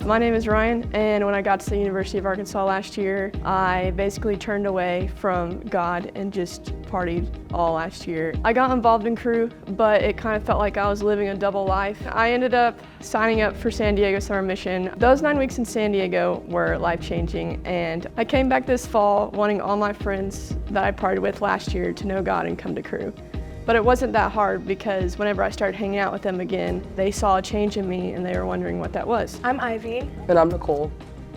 My name is Ryan, and when I got to the University of Arkansas last year, I basically turned away from God and just partied all last year. I got involved in Cru, but it kind of felt like I was living a double life. I ended up signing up for San Diego Summer Mission. Those 9 weeks in San Diego were life-changing, and I came back this fall wanting all my friends that I partied with last year to know God and come to Cru. But it wasn't that hard because whenever I started hanging out with them again, they saw a change in me and they were wondering what that was. I'm Ivy. And I'm Nicole.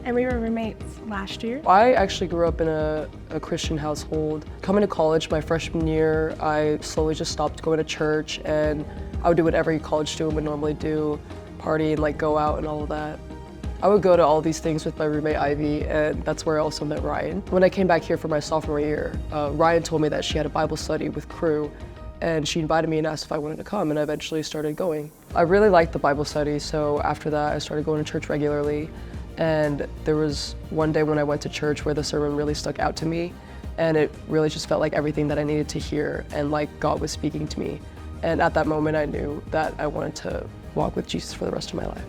And we were roommates last year. I actually grew up in a Christian household. Coming to college my freshman year, I slowly just stopped going to church, and I would do what every college student would normally do, party and like go out and all of that. I would go to all these things with my roommate Ivy, and that's where I also met Ryan. When I came back here for my sophomore year, Ryan told me that she had a Bible study with Cru, and she invited me and asked if I wanted to come, and I eventually started going. I really liked the Bible study, so after that I started going to church regularly, and there was one day when I went to church where the sermon really stuck out to me, and it really just felt like everything that I needed to hear, and like God was speaking to me. And at that moment I knew that I wanted to walk with Jesus for the rest of my life.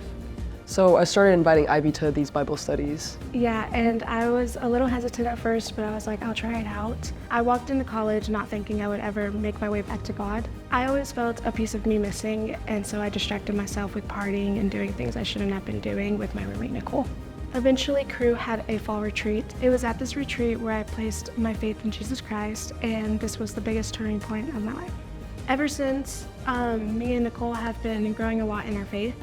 So I started inviting Ivy to these Bible studies. Yeah, and I was a little hesitant at first, but I was like, I'll try it out. I walked into college not thinking I would ever make my way back to God. I always felt a piece of me missing, and so I distracted myself with partying and doing things I shouldn't have been doing with my roommate Nicole. Eventually, Cru had a fall retreat. It was at this retreat where I placed my faith in Jesus Christ, and this was the biggest turning point of my life. Ever since, me and Nicole have been growing a lot in our faith.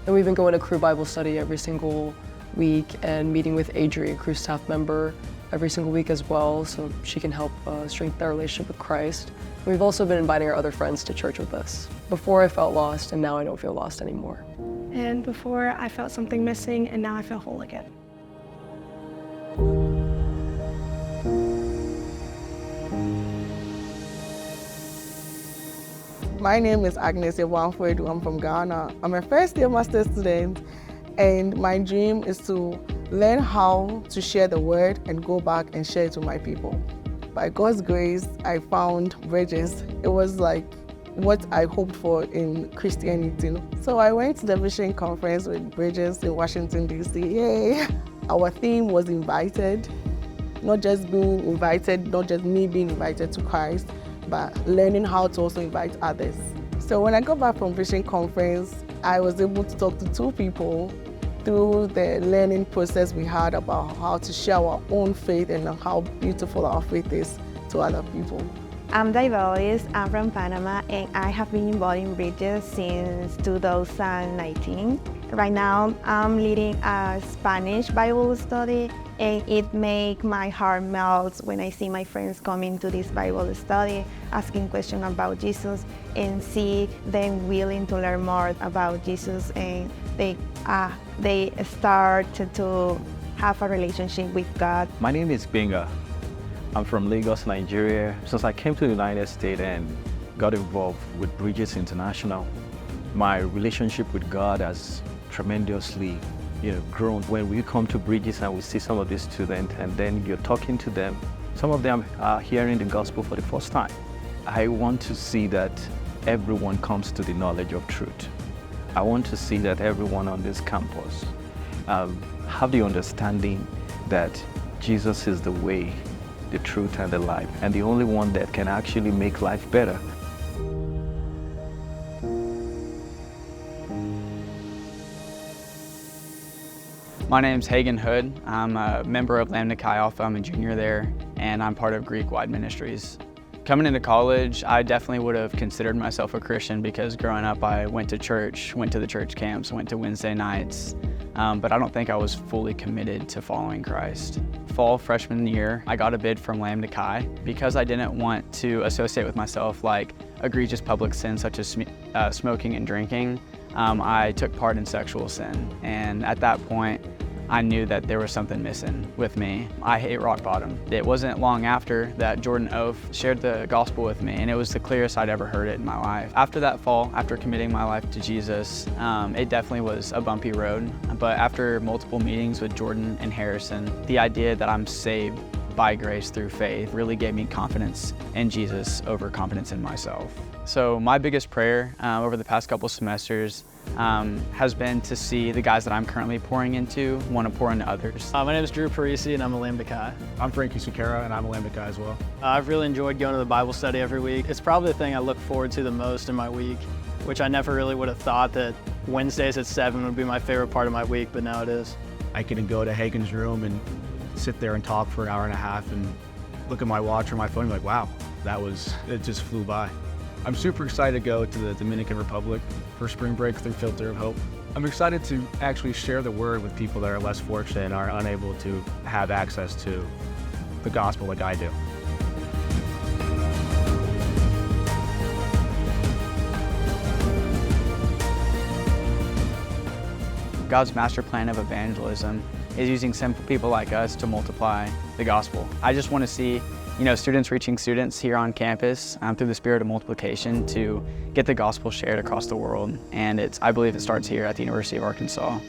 And we've been going to Cru Bible study every single week and meeting with Adri, a Cru staff member, every single week as well, so she can help strengthen our relationship with Christ. We've also been inviting our other friends to church with us. Before I felt lost, and now I don't feel lost anymore. And before I felt something missing, and now I feel whole again. My name is Agnes Ewanfwedu. I'm from Ghana. I'm a first-year master's student, and my dream is to learn how to share the word and go back and share it with my people. By God's grace, I found Bridges. It was like what I hoped for in Christianity. So I went to the Vision Conference with Bridges in Washington, D.C. Yay! Our theme was invited, not just being invited, not just me being invited to Christ, but learning how to also invite others. So when I got back from Vision Conference, I was able to talk to 2 people through the learning process we had about how to share our own faith and how beautiful our faith is to other people. I'm Daivalis, I'm from Panama, and I have been involved in Bridges since 2019. Right now, I'm leading a Spanish Bible study, and it makes my heart melt when I see my friends coming to this Bible study, asking questions about Jesus, and see them willing to learn more about Jesus, and they start to have a relationship with God. My name is Benga. I'm from Lagos, Nigeria. Since I came to the United States and got involved with Bridges International, my relationship with God has tremendously grown. When we come to Bridges and we see some of these students and then you're talking to them, some of them are hearing the gospel for the first time. I want to see that everyone comes to the knowledge of truth. I want to see that everyone on this campus have the understanding that Jesus is the way, the truth, and the life, and the only one that can actually make life better. My name's Hagen Hood. I'm a member of Lambda Chi Alpha. I'm a junior there, and I'm part of Greek-wide ministries. Coming into college, I definitely would have considered myself a Christian because growing up I went to church, went to the church camps, went to Wednesday nights, but I don't think I was fully committed to following Christ. Fall freshman year, I got a bid from Lambda Chi because I didn't want to associate with myself like egregious public sins such as smoking and drinking. I took part in sexual sin, and at that point, I knew that there was something missing with me. I hit rock bottom. It wasn't long after that Jordan Oath shared the gospel with me, and it was the clearest I'd ever heard it in my life. After that fall, after committing my life to Jesus, it definitely was a bumpy road, but after multiple meetings with Jordan and Harrison, the idea that I'm saved by grace through faith really gave me confidence in Jesus over confidence in myself. So my biggest prayer over the past couple semesters has been to see the guys that I'm currently pouring into want to pour into others. My name is Drew Parisi and I'm a Lambda Chi. I'm Frankie Sucara and I'm a Lambda Chi as well. I've really enjoyed going to the Bible study every week. It's probably the thing I look forward to the most in my week, which I never really would have thought that Wednesdays at 7 would be my favorite part of my week, but now it is. I can go to Hagen's room and sit there and talk for an hour and a half and look at my watch or my phone and be like, wow, it just flew by. I'm super excited to go to the Dominican Republic for spring break through Filter of Hope. I'm excited to actually share the word with people that are less fortunate and are unable to have access to the gospel like I do. God's master plan of evangelism is using simple people like us to multiply the gospel. I just want to see, students reaching students here on campus through the spirit of multiplication to get the gospel shared across the world. And I believe it starts here at the University of Arkansas.